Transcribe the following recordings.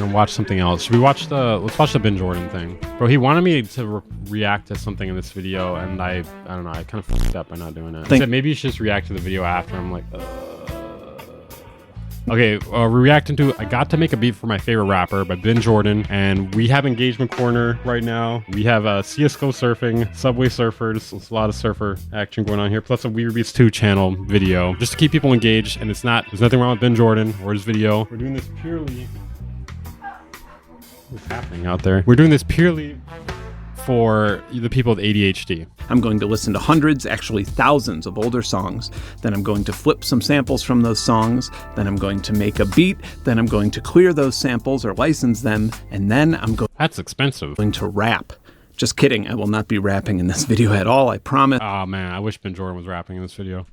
gonna watch something else. Should we watch let's watch the Ben Jordan thing. Bro, he wanted me to react to something in this video, and I don't know, I kind of fucked up by not doing it. He said maybe you should just react to the video after. I'm like, Okay, we're reacting to I Got to Make a Beat for My Favorite Rapper by Ben Jordan, and we have Engagement Corner right now. We have CSGO surfing, Subway Surfers. There's a lot of surfer action going on here, plus a Weird Beats 2 channel video, just to keep people engaged. And there's nothing wrong with Ben Jordan or his video. We're doing this purely... What's happening out there? We're doing this purely for the people with ADHD. I'm going to listen to hundreds, actually thousands of older songs. Then I'm going to flip some samples from those songs. Then I'm going to make a beat. Then I'm going to clear those samples or license them. And then I'm That's expensive. going to rap. Just kidding. I will not be rapping in this video at all, I promise. Oh man, I wish Ben Jordan was rapping in this video.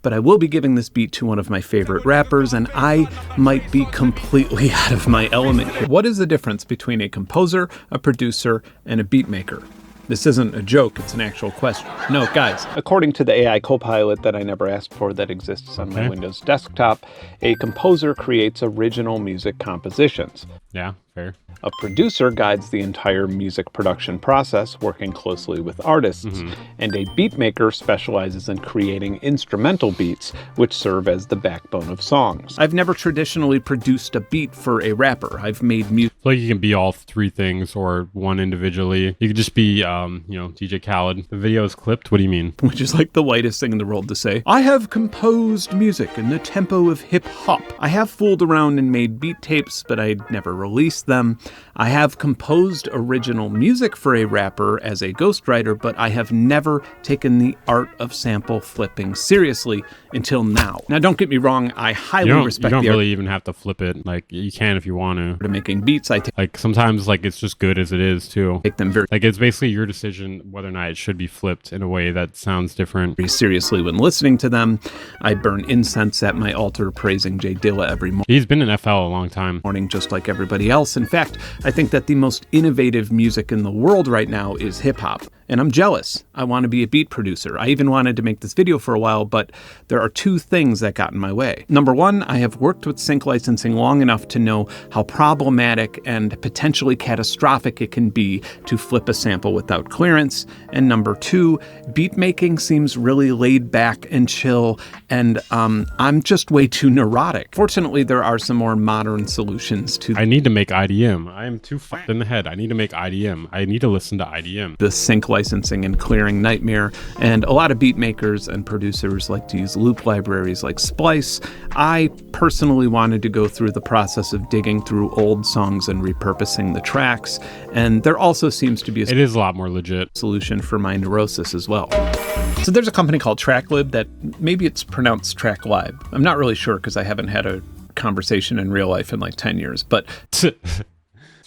But I will be giving this beat to one of my favorite rappers, and I might be completely out of my element here. What is the difference between a composer, a producer, and a beat maker? This isn't a joke, it's an actual question. No, guys. According to the AI Copilot that I never asked for that exists on my Windows desktop, a composer creates original music compositions. Yeah, fair. A producer guides the entire music production process, working closely with artists. And a beat maker specializes in creating instrumental beats, which serve as the backbone of songs. I've never traditionally produced a beat for a rapper. I've made music. Like you can be all three things or one individually. You could just be, DJ Khaled. The video is clipped. What do you mean? Which is like the whitest thing in the world to say. I have composed music in the tempo of hip hop. I have fooled around and made beat tapes, but I'd never released them. I have composed original music for a rapper as a ghostwriter, but I have never taken the art of sample flipping seriously until now. Now, don't get me wrong, I highly respect the You don't really even have to flip it. Like, you can if you want to. Making beats, like sometimes like it's just good as it is too. Take them very like it's basically your decision whether or not it should be flipped in a way that sounds different. Very seriously when listening to them. I burn incense at my altar praising Jay Dilla every morning. He's been in FL a long time. Just like everybody else. In fact, I think that the most innovative music in the world right now is hip hop. And I'm jealous. I want to be a beat producer. I even wanted to make this video for a while, but there are two things that got in my way. Number one, I have worked with sync licensing long enough to know how problematic and potentially catastrophic it can be to flip a sample without clearance. And number two, beat making seems really laid back and chill, and I'm just way too neurotic. Fortunately, there are some more modern solutions to I need to make IDM. I am too fucked in the head. I need to make IDM. I need to listen to IDM. The sync licensing and clearing nightmare, and a lot of beat makers and producers like to use loop libraries like Splice. I personally wanted to go through the process of digging through old songs and repurposing the tracks, and there also seems to be it is a lot more legit solution for my neurosis as well. So there's a company called Tracklib that maybe it's pronounced TrackLib. I'm not really sure because I haven't had a conversation in real life in like 10 years, but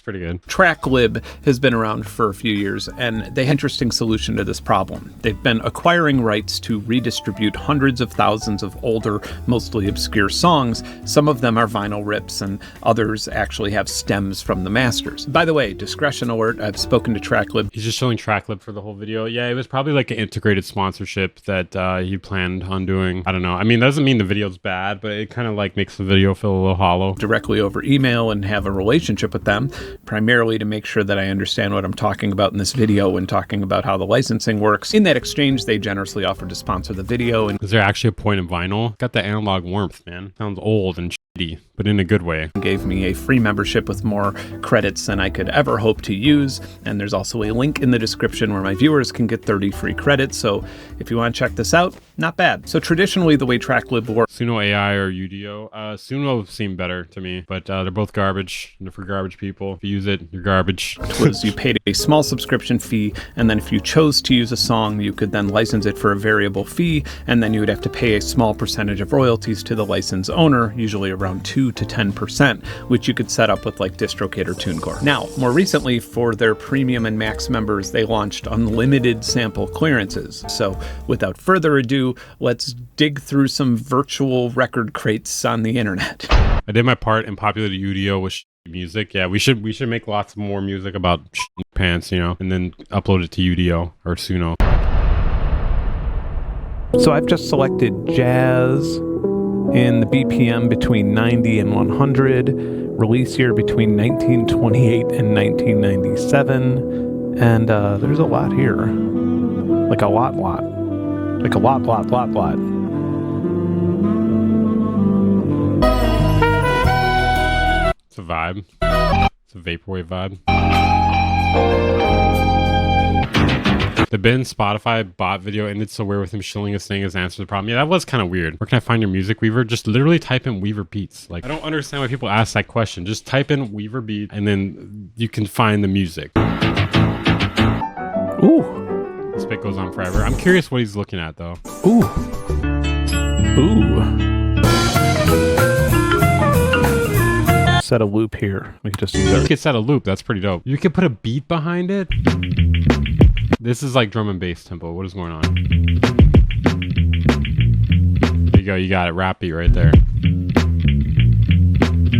pretty good. Tracklib has been around for a few years, and they have an interesting solution to this problem. They've been acquiring rights to redistribute hundreds of thousands of older, mostly obscure songs. Some of them are vinyl rips, and others actually have stems from the masters. By the way, discretion alert, I've spoken to Tracklib. He's just showing Tracklib for the whole video. Yeah, it was probably like an integrated sponsorship that he planned on doing. I don't know. I mean, that doesn't mean the video's bad, but it kind of like makes the video feel a little hollow. Directly over email and have a relationship with them, primarily to make sure that I understand what I'm talking about in this video when talking about how the licensing works. In that exchange, they generously offered to sponsor the video. And is there actually a point in vinyl? Got the analog warmth, man. Sounds old and shitty, but in a good way. Gave me a free membership with more credits than I could ever hope to use. And there's also a link in the description where my viewers can get 30 free credits. So if you want to check this out, not bad. So traditionally, the way Tracklib works. Suno AI or Udio? Suno seemed better to me, but they're both garbage. They're for garbage people. If you use it, you're garbage. Was you paid a small subscription fee, and then if you chose to use a song, you could then license it for a variable fee, and then you would have to pay a small percentage of royalties to the license owner, usually around 2 to 10%, which you could set up with like DistroKid or TuneCore. Now, more recently, for their premium and max members, they launched unlimited sample clearances. So without further ado, let's dig through some virtual record crates on the internet. I did my part in popular Udio with music. Yeah, we should make lots more music about pants, and then upload it to Udio or Suno. So I've just selected jazz in the BPM between 90 and 100, release year between 1928 and 1997. And there's a lot here. Like a lot. Like a lot. It's a vibe. It's a vaporwave vibe. The Ben Spotify bot video ended so weird with him shilling us saying his answer to the problem. Yeah, that was kind of weird. Where can I find your music, Weaver? Just literally type in Weaver Beats. Like, I don't understand why people ask that question. Just type in Weaver Beats and then you can find the music. Ooh. This bit goes on forever. I'm curious what he's looking at though. Ooh. Set a loop here. We could just use You could set a loop. That's pretty dope. You could put a beat behind it. This is like drum and bass tempo. What is going on? There you go. You got it. Rap beat right there.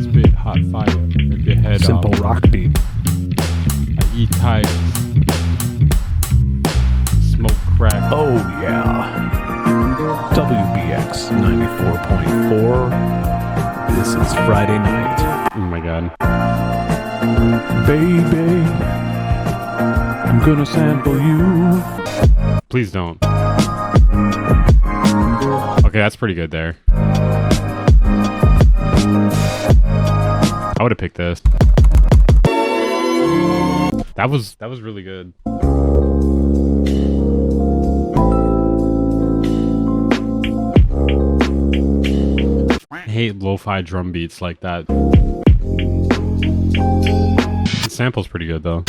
Spit hot fire. Rip your head simple off. rock beat. I eat tires. Smoke crack. Oh yeah. WBX 94.4. This is Friday night. Oh my god. Baby, I'm gonna sample you. Please don't. Okay, that's pretty good there. I would have picked this. That was really good. I hate lo-fi drum beats like that. The sample's pretty good though.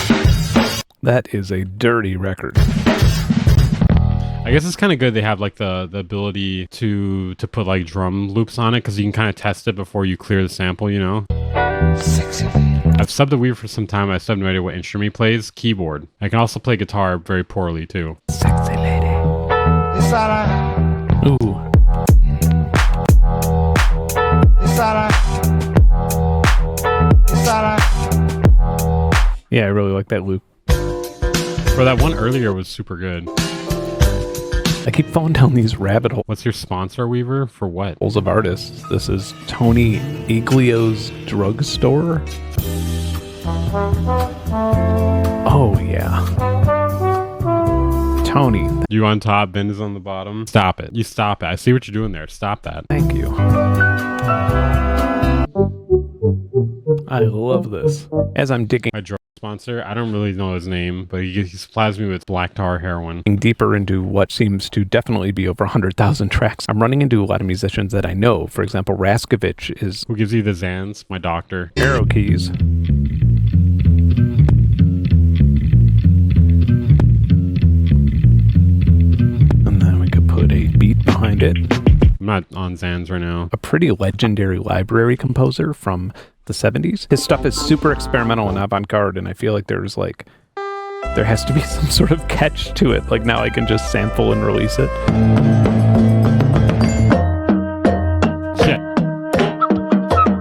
That is a dirty record. I guess it's kind of good they have like the ability to put like drum loops on it because you can kind of test it before you clear the sample, you know? Sexy. I've subbed the Weaver for some time. I still have no idea what instrument he plays. Keyboard. I can also play guitar very poorly too. Sexy lady. It's alright. Ooh. It's alright. It's alright. Yeah, I really like that loop. Bro, that one earlier was super good. I keep falling down these rabbit What's your sponsor, Weaver? For what? holes of artists. This is Tony Iglio's Drugstore. Oh, yeah. Tony, You on top, Ben is on the bottom. Stop it. You stop it. I see what you're doing there. Stop that. thank you. I love this. As I'm digging My drug sponsor, I don't really know his name, but he supplies me with black tar heroin. deeper into what seems to definitely be over 100,000 tracks, I'm running into a lot of musicians that I know. For example, Raskovich is Who gives you the Zans? My doctor. Arrow Keys. And then we could put a beat behind it. I'm not on Zans right now. A pretty legendary library composer from the 70s. His stuff is super experimental and avant-garde, and I feel like there has to be some sort of catch to it. Like now I can just sample and release it. Shit.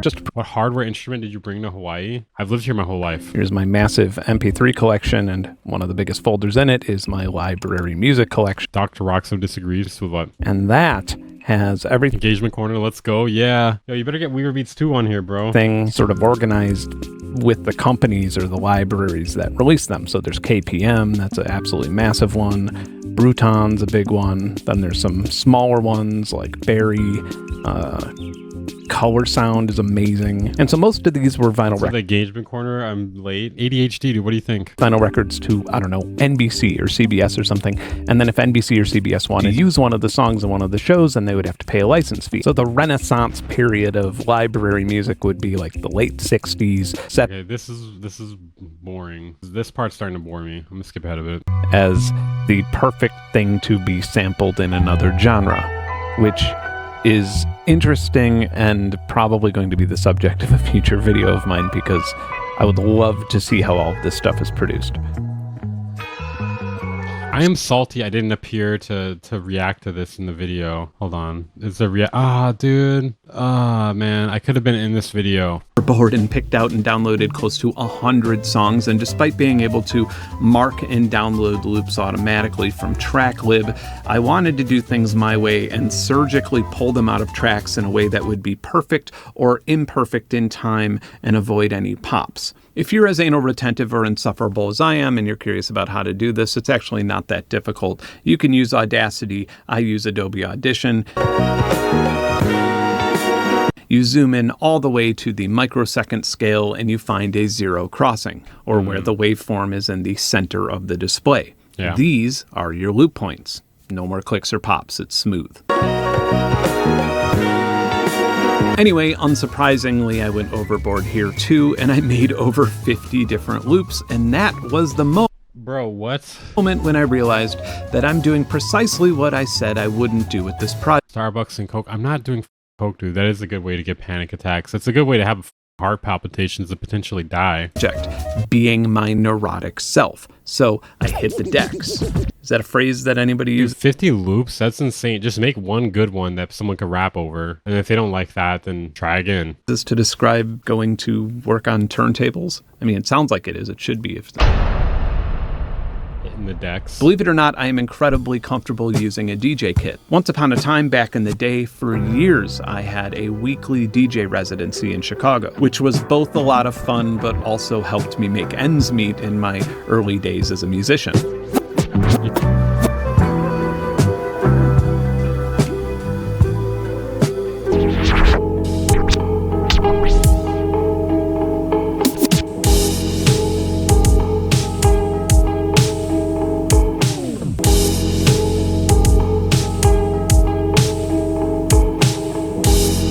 Just What hardware instrument did you bring to Hawaii? I've lived here my whole life. here's my massive MP3 collection, and one of the biggest folders in it is my library music collection. Dr. Roxo disagrees with what? And that has everything Engagement corner, let's go. Yeah. Yo, you better get Weaver Beats 2 on here, bro. sort of organized with the companies or the libraries that release them. So there's KPM, that's an absolutely massive one. Bruton's a big one. Then there's some smaller ones like Barry. Color Sound is amazing. And so most of these were vinyl So records. the engagement corner, I'm late. ADHD, dude, what do you think? Vinyl records to, I don't know, NBC or CBS or something. And then if NBC or CBS wanted to use one of the songs in one of the shows, then they would have to pay a license fee. So the Renaissance period of library music would be like the late 60s, set Okay, this is boring. This part's starting to bore me. I'm gonna skip ahead of it. as the perfect thing to be sampled in another genre, which is interesting and probably going to be the subject of a future video of mine because I would love to see how all of this stuff is produced. I am salty I didn't appear to react to this in the video. Hold on. Is there dude. Man, I could have been in this video. Board and picked out and downloaded close to 100 songs, and despite being able to mark and download loops automatically from TrackLib, I wanted to do things my way and surgically pull them out of tracks in a way that would be perfect or imperfect in time and avoid any pops. If you're as anal retentive or insufferable as I am and you're curious about how to do this, it's actually not that difficult. You can use Audacity. I use Adobe Audition. You zoom in all the way to the microsecond scale and you find a zero crossing, or where the waveform is in the center of the display. Yeah. These are your loop points. No more clicks or pops. It's smooth. Anyway, unsurprisingly, I went overboard here too, and I made over 50 different loops, and that was the Bro, what? moment when I realized that I'm doing precisely what I said I wouldn't do with this project. Starbucks and Coke. I'm not doing Coke, dude. That is a good way to get panic attacks. It's a good way to have heart palpitations and potentially die. Being my neurotic self. So I hit the decks. Is that a phrase that anybody Dude, uses? 50 loops? That's insane. Just make one good one that someone can rap over. And if they don't like that, then try again. This to describe going to work on turntables? I mean, it sounds like it is. It should be. If Hitting the decks. Believe it or not, I am incredibly comfortable using a DJ kit. Once upon a time back in the day, for years, I had a weekly DJ residency in Chicago, which was both a lot of fun, but also helped me make ends meet in my early days as a musician.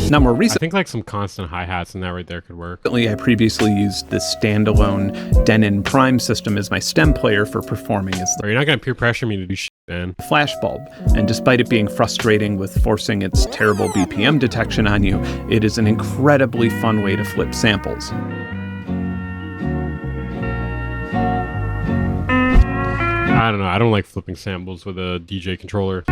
Now, more I recently, think like some constant hi-hats and that right there could work. I previously used the standalone Denon Prime system as my stem player for performing as the Or you're not going to peer pressure me to do shit, man. flashbulb. And despite it being frustrating with forcing its terrible BPM detection on you, it is an incredibly fun way to flip samples. I don't know. I don't like flipping samples with a DJ controller.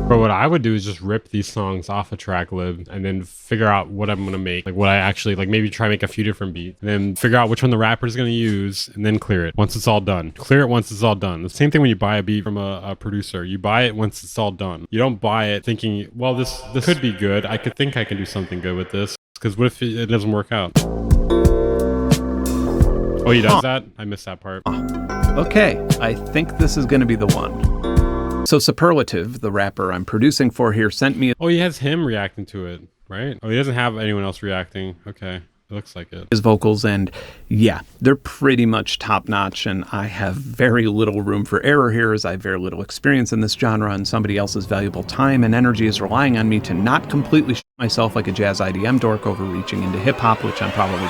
But what I would do is just rip these songs off of TrackLib and then figure out what I'm going to make. Like what I actually, like maybe try to make a few different beats. And then figure out which one the rapper is going to use and then clear it once it's all done. Clear it once it's all done. The same thing when you buy a beat from a producer. You buy it once it's all done. You don't buy it thinking, well, this could be good. I could think I can do something good with this. Because what if it doesn't work out? Oh, he does that? I missed that part. Okay, I think this is going to be the one. So Superlative, the rapper I'm producing for here, sent me Oh, he has him reacting to it, right? Oh, he doesn't have anyone else reacting. Okay, it looks like it. his vocals, and yeah, they're pretty much top-notch, and I have very little room for error here as I have very little experience in this genre, and somebody else's valuable time and energy is relying on me to not completely shit myself like a jazz IDM dork overreaching into hip-hop, which I'm probably...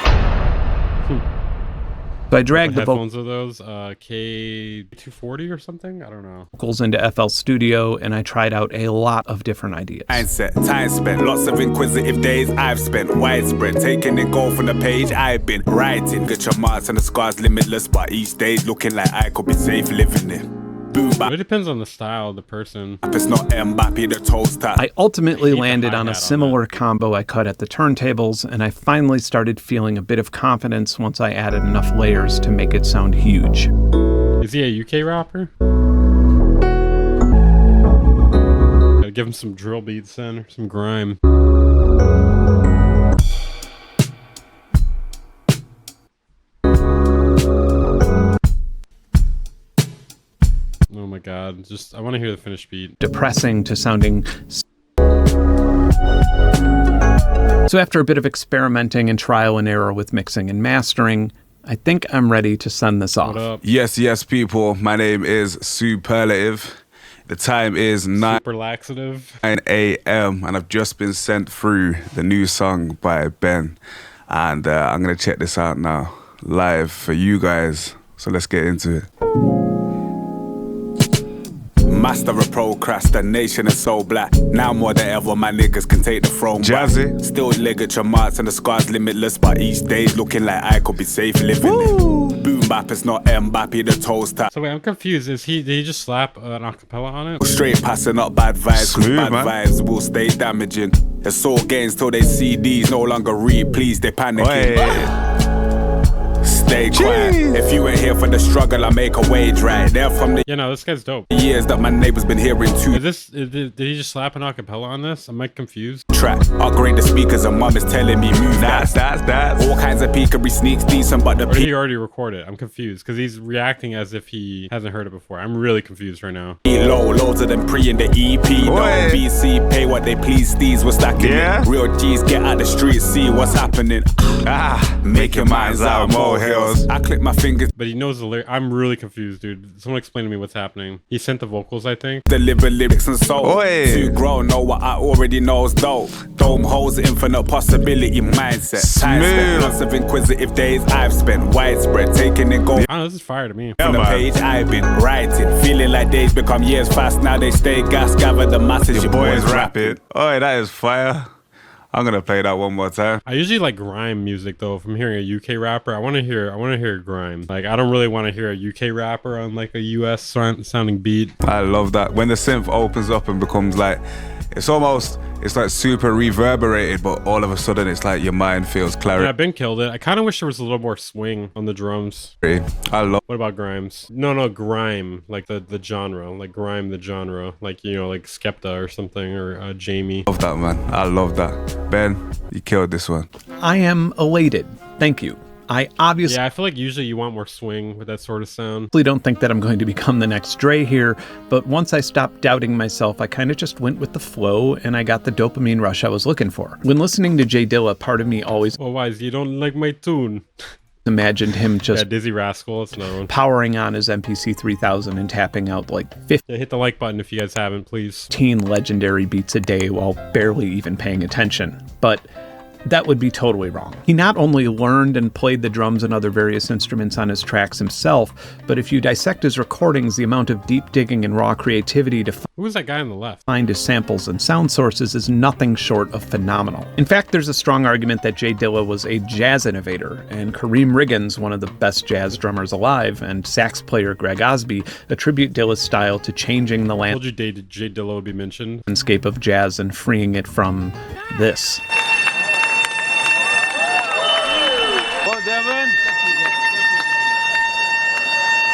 So I dragged the Headphones are those K240 or something? I don't know. vocals into FL Studio, and I tried out a lot of different ideas. Mindset, time spent, lots of inquisitive days I've spent, widespread, taking it goal from the page I've been writing. Get your marks and the scars limitless, but each day's looking like I could be safe living it. Boom, It depends on the style of the person. it's not Mbappe, the toast tap. I ultimately I hate the landed on a hi-hat on similar combo I cut at the turntables, and I finally started feeling a bit of confidence once I added enough layers to make it sound huge. Is he a UK rapper? Gotta give him some drill beats then, or some grime. Oh my god, just I want to hear the finished beat. Depressing to sounding. So after a bit of experimenting and trial and error with mixing and mastering, I think I'm ready to send this off. What up? Yes, people, my name is Superlative. The time is 9 Super laxative. a.m. and I've just been sent through the new song by Ben. And I'm going to check this out now, live for you guys. So let's get into it. Master of procrastination and so black. Now more than ever, my niggas can take the throne back. Jazzy. Still ligature marks and the scars limitless, but each day's looking like I could be safe living it. Boom bap, it's not Mbappe, the toaster. So wait, I'm confused. Did he just slap an acapella on it? Straight passing up bad vibes, cause Smooth, bad man. vibes will stay damaging. It's all gains till they CDs no longer read, please, they panicking. Stay quiet. If you ain't here for the struggle, I make a wage right. They're from the Yeah, no, this guy's dope. years that my neighbors been hearing too. Did he just slap an acapella on this? Am I confused? Track, upgrade the speakers and mum is telling me move That's. All kinds of peekery sneaks decent, but the Or did he already record it? I'm confused because he's reacting as if he hasn't heard it before. I'm really confused right now. low, loads of them pre in the EP. No Oi. BC, pay what they please. Steez, we're stacking Yeah. it. Real G's, get out the streets, see what's happening. Make your minds out, molehills. I click my fingers, But he knows the lyric. I'm really confused, dude. Someone explain to me what's happening. He sent the vocals, I think. deliver lyrics and soul. Oi. Too grown, know what I already know's dope. Dome holds infinite possibility mindset. Time spent, Smooth. lots of inquisitive days I've spent. Widespread, taking in gold. I don't know, this is fire to me. Yeah, On the man. page I've been writing, feeling like days become years fast. Now they stay gas, gather the masses. Your boys rap it. Oh, that is fire. I'm gonna play that one more time. I usually like grime music though. If I'm hearing a UK rapper, I want to hear grime. Like I don't really want to hear a UK rapper on like a US sounding beat. I love that. When the synth opens up and becomes like, it's like super reverberated, but all of a sudden it's like your mind feels Yeah, clarity. Ben killed it. I kind of wish there was a little more swing on the drums. I love What about Grimes? No, grime, like the genre, like grime, the genre, like like Skepta or something, or Jamie. that, man. I love that. Ben, you killed this one. I am elated. Thank you. I obviously Yeah, I feel like usually you want more swing with that sort of sound. don't think that I'm going to become the next Dre here, but once I stopped doubting myself, I kind of just went with the flow and I got the dopamine rush I was looking for. When listening to Jay Dilla, part of me always Well, why is you don't like my tune? imagined him Yeah, just Dizzy Rascal, it's known. powering on his MPC 3000 and tapping out like 15 Yeah, hit the like button if you guys haven't, please. legendary beats a day while barely even paying attention. But that would be totally wrong. He not only learned and played the drums and other various instruments on his tracks himself, but if you dissect his recordings, the amount of deep digging and raw creativity to Who was that guy on the left? find his samples and sound sources is nothing short of phenomenal. In fact, there's a strong argument that Jay Dilla was a jazz innovator, and Kareem Riggins, one of the best jazz drummers alive, and sax player Greg Osby attribute Dilla's style to changing the I told you Jay Dilla would be mentioned. landscape of jazz and freeing it from this.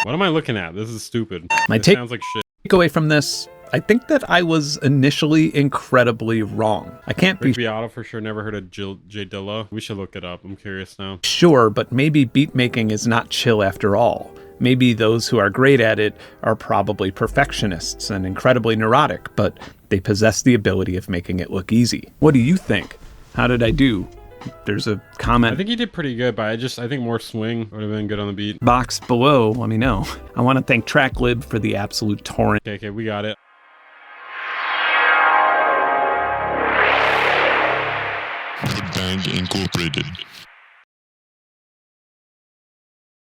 What am I looking at? This is stupid. My This take- sounds like shit. Takeaway from this, I think that I was initially incredibly wrong. I can't be Rick Beato for sure. Never heard of Jay Dilla. We should look it up. I'm curious now. sure, but maybe beat making is not chill after all. Maybe those who are great at it are probably perfectionists and incredibly neurotic, but they possess the ability of making it look easy. What do you think? How did I do? There's a I comment think he did pretty good, but I think more swing would have been good on the beat. box below. Let me know. I want to thank TrackLib for the absolute torrent Okay, we got it. Bang Incorporated.